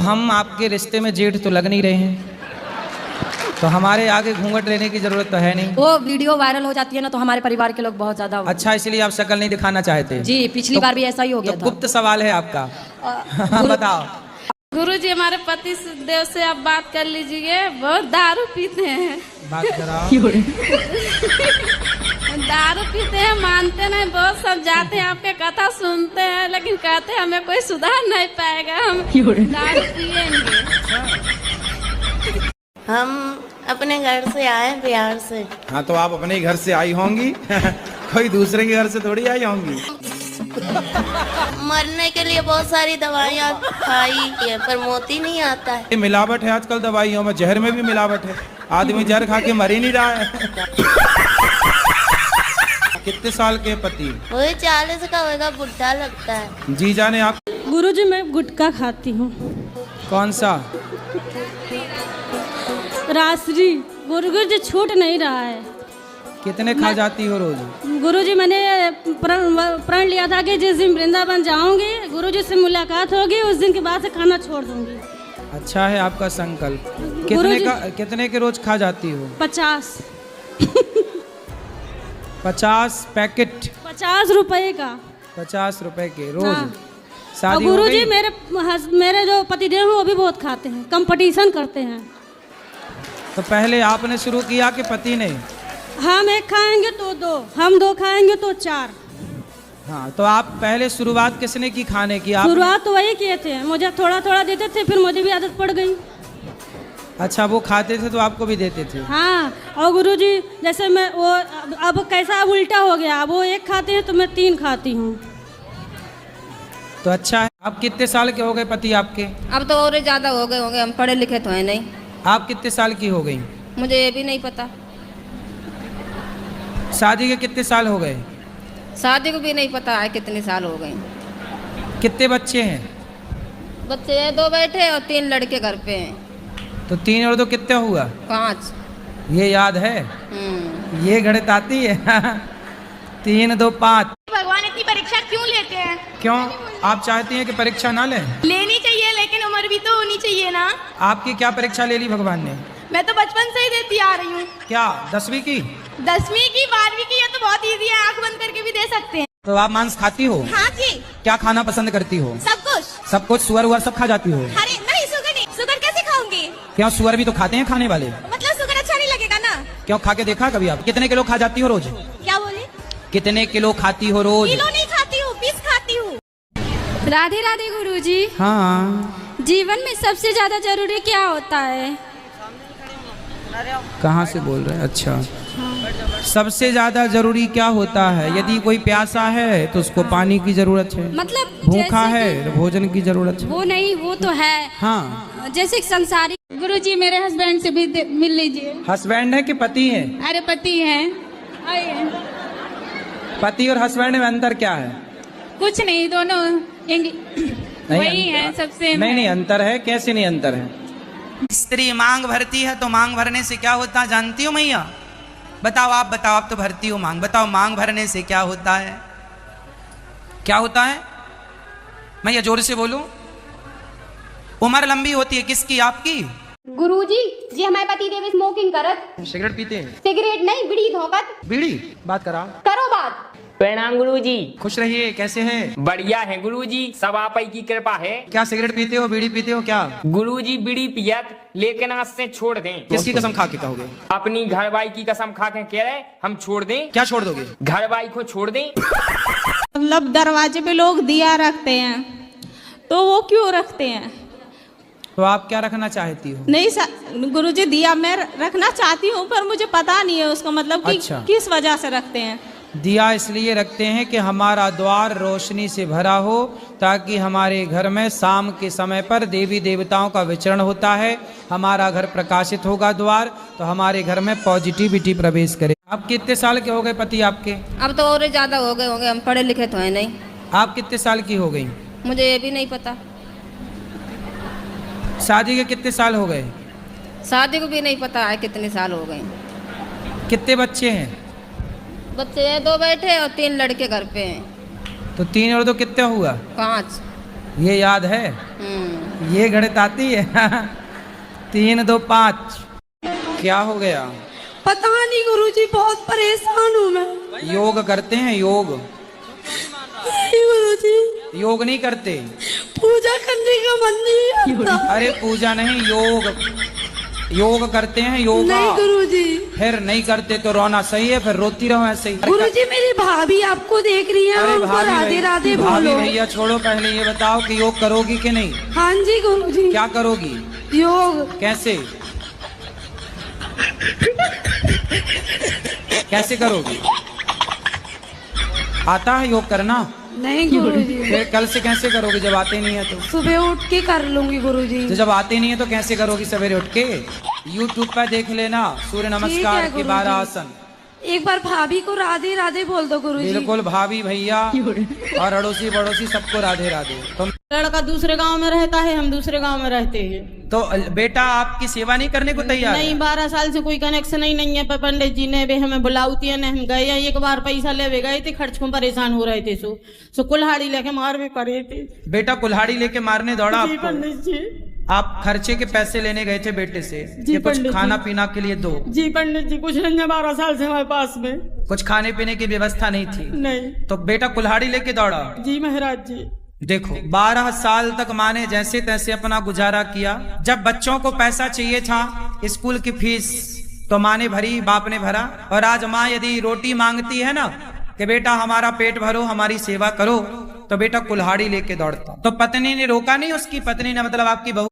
हम आपके रिश्ते में जेठ तो लग नहीं रहे हैं, तो हमारे आगे घूंघट लेने की जरूरत तो है नहीं। वो वीडियो वायरल हो जाती है ना, तो हमारे परिवार के लोग बहुत ज्यादा। अच्छा, इसलिए आप शक्ल नहीं दिखाना चाहते? जी, पिछली बार भी ऐसा ही हो गया तो था। गुप्त सवाल है आपका। बताओ। गुरुजी, हमारे पति देव से आप बात कर लीजिए, बहुत दारू पीते हैं। बात कराओ। दारू पीते हैं, मानते नहीं, बहुत समझाते हैं, आपके कथा सुनते हैं, लेकिन कहते हैं हमें कोई सुधार नहीं पाएगा, हम दारू पिएंगे। हम अपने घर से आए बिहार से। हाँ, तो आप अपने घर से आई होंगी। कोई दूसरे के घर से थोड़ी आई होंगी। मरने के लिए बहुत सारी दवाइयाँ खाई है, पर मोती नहीं आता है। ये मिलावट है आजकल दवाइयों में, जहर में भी मिलावट है। आदमी जहर खा के मर ही नहीं रहा है। कितने साल के पति? वही 40 का होगा, बुढ़ा लगता है। जी जाने आप। गुरुजी, मैं गुटखा खाती हूँ। कौन सा? रासरी। गुरुजी, छूट नहीं रहा है। कितने खा जाती हो रोज? गुरुजी, मैंने प्रण लिया था कि जिस दिन वृंदावन जाऊंगी, गुरुजी से मुलाकात होगी, उस दिन के बाद से खाना छोड़ दूंगी। अच्छा है आपका संकल्प। कितने के रोज खा जाती हो? 50। 50 पैकेट? 50 रुपए का। 50 रुपए के रोज? हाँ। शादी और हो गुरुजी, गई? मेरे जो पतिदेव हैं वो भी बहुत खाते हैं, कंपटीशन करते हैं। तो पहले आपने शुरू किया कि पति ने? हम एक खाएंगे तो 2, हम 2 खाएंगे तो 4। हाँ, तो आप पहले शुरुआत किसने की खाने की? आप? शुरुआत तो वही किए थे, मुझे थोड़ा थोड़ा देते थे, फिर मुझे भी आदत पड़ गई। अच्छा, वो खाते थे तो आपको भी देते थे? हाँ, और गुरुजी जैसे मैं वो अब कैसा अब उल्टा हो गया, अब वो 1 खाते हैं तो मैं 3 खाती हूँ। तो अच्छा है। आप कितने साल के हो गए पति आपके? अब तो और ज्यादा हो गए होंगे, हम पढ़े लिखे तो है नहीं। आप कितने साल की हो गई? मुझे ये भी नहीं पता। शादी के कितने साल हो गए? शादी को भी नहीं पता है कितने साल हो गए। कितने बच्चे हैं? बच्चे 2 बैठे और 3 लड़के घर पे हैं। तो 3 और 2 कितने हुआ? 5। ये याद है? ये गणित आती है? 3, 2, 5। भगवान इतनी परीक्षा क्यों लेते हैं? क्यों? आप चाहती हैं कि परीक्षा ना लें? लेनी चाहिए, लेकिन उम्र भी तो होनी चाहिए ना। आपकी क्या परीक्षा ले ली भगवान ने? मैं तो बचपन से ही देती आ रही हूँ। क्या 10वीं की? 10वीं की, 12वीं की, ये तो बहुत इजी है, आंख बंद करके भी दे सकते हैं। तो आप मांस खाती हो? हाँ जी। क्या खाना पसंद करती हो? सब कुछ। सब कुछ? सुअर उअर सब खा जाती हो? अरे नहीं, सुगर नहीं, सुगर कैसे खाऊंगी? क्यों, सुअर भी तो खाते हैं खाने वाले। मतलब सुगर अच्छा नहीं लगेगा ना? क्यों, खा के देखा कभी आप? कितने किलो खा जाती हो रोज? क्या बोले? कितने किलो खाती हो रोज? किलो नहीं खाती हूँ, पीस खाती हूँ। राधे राधे गुरुजी। हाँ। जीवन में सबसे ज्यादा जरूरी क्या होता है? कहाँ से बोल रहे हैं? अच्छा, सबसे ज्यादा जरूरी क्या होता है? यदि कोई प्यासा है तो उसको पानी की जरूरत है, मतलब भूखा है तो भोजन की जरूरत है। वो नहीं, वो तो है। हाँ। जैसे संसारिक। गुरुजी, मेरे हस्बैंड से भी मिल लीजिए। हस्बैंड है कि पति है? अरे पति है। आइए। पति और हस्बैंड में अंतर क्या है? कुछ नहीं, दोनों वही है सबसे। नहीं, अंतर है। कैसे नहीं अंतर है? स्त्री मांग भरती है तो मांग भरने से क्या होता है जानती हो मैया? बताओ, आप बताओ, आप तो भरती हो मांग। बताओ, मांग भरने से क्या होता है? क्या होता है मैया? जोर से बोलो। उम्र लंबी होती है। किसकी? आपकी? गुरुजी जी, हमारे पति देव स्मोकिंग करत। सिगरेट पीते हैं? सिगरेट नहीं, बीड़ी धोकत। बीड़ी? बात करा। करो बात। प्रणाम गुरुजी। खुश रहिए। कैसे हैं? बढ़िया है गुरुजी, सब आप ही की कृपा है। क्या सिगरेट पीते हो, बीड़ी पीते हो क्या? गुरुजी, बीड़ी पियत, लेकिन आज से छोड़ दें। किसकी कसम खा के कहोगे? अपनी घरवाई की कसम खा के कह रहे हम छोड़ दें। क्या छोड़ दोगे? घरवाई को छोड़ दें। मतलब दरवाजे पे लोग दिया रखते हैं, तो वो क्यों रखते हैं? तो आप क्या रखना चाहती हो? नहीं गुरुजी, दिया मैं रखना चाहती हूँ, पर मुझे पता नहीं है उसका मतलब कि अच्छा। किस वजह से रखते हैं। दिया इसलिए रखते हैं कि हमारा द्वार रोशनी से भरा हो, ताकि हमारे घर में शाम के समय पर देवी देवताओं का विचरण होता है। हमारा घर प्रकाशित होगा द्वार, तो हमारे घर में पॉजिटिविटी प्रवेश करे। आप कितने साल के हो गए पति आपके? अब तो और ज्यादा हो गए होंगे, हम पढ़े लिखे तो है नहीं। आप कितने साल की हो गई? मुझे ये भी नहीं पता। शादी के कितने साल हो गए? शादी को भी नहीं पता है कितने साल हो गए। कितने बच्चे हैं? बच्चे 2 बैठे और 3 लड़के घर पे हैं। तो 3 और 2 कितने हुआ? 5। ये याद है? ये गणित आती है? 3 2 5। क्या हो गया? पता नहीं गुरुजी, बहुत परेशान हूँ मैं। योग करते हैं योग? नहीं गुरुजी, योग नहीं करते? पूजा करने का मन नहीं आता। अरे पूजा नहीं, योग। योग करते हैं योगा? नहीं गुरुजी। फिर नहीं करते तो रोना सही है? फिर रोती रहो ऐसे ही। गुरुजी मेरी भाभी आपको देख रही है, अरे उनको भाभी राधे राधे भाभी बोलो। भैया छोड़ो, पहले ये बताओ कि योग करोगी कि नहीं? हाँ जी गुरुजी। क्या करोगी? योग। कैसे? कैसे करोगी? आता है योग करना? नहीं गुरुजी। फिर कल से कैसे करोगी जब आते नहीं है तो? सुबह उठ के कर लूंगी गुरुजी। तो जब आते नहीं है तो कैसे करोगी सवेरे उठ के? YouTube पर देख लेना सूर्य नमस्कार के 12 आसन। एक बार भाभी को राधे राधे बोल दो गुरुजी। बिल्कुल, भाभी भैया और अड़ोसी पड़ोसी सबको राधे राधे। तुम लड़का दूसरे गांव में रहता है, हम दूसरे गांव में रहते हैं। तो बेटा आपकी सेवा नहीं करने को तैयार है? नहीं, 12 साल से कोई कनेक्शन ही नहीं है। पर पंडित जी ने भी हमें बुलाउती है, हम गए हैं। एक बार पैसा ले गए थे, खर्च को परेशान हो रहे थे। सो कुल्हाड़ी लेके मार भी करे थे। बेटा कुल्हाड़ी लेके मारने दौड़ा जी आपको? पंडित जी। आप खर्चे के पैसे लेने गए थे बेटे से जी कि कुछ पंडित खाना जी। पीना के लिए दो? जी पंडित जी, कुछ नहीं है 12 साल से हमारे पास में। कुछ खाने पीने की व्यवस्था नहीं थी? नहीं। तो बेटा कुल्हाड़ी लेके दौड़ा? जी महाराज जी। देखो 12 साल तक माँ ने जैसे तैसे अपना गुजारा किया। जब बच्चों को पैसा चाहिए था स्कूल की फीस तो माँ ने भरी, बाप ने भरा। और आज माँ यदि रोटी मांगती है ना कि बेटा हमारा पेट भरो, हमारी सेवा करो, तो बेटा कुल्हाड़ी लेके दौड़ता। तो पत्नी ने रोका नहीं, उसकी पत्नी ने मतलब आपकी बहू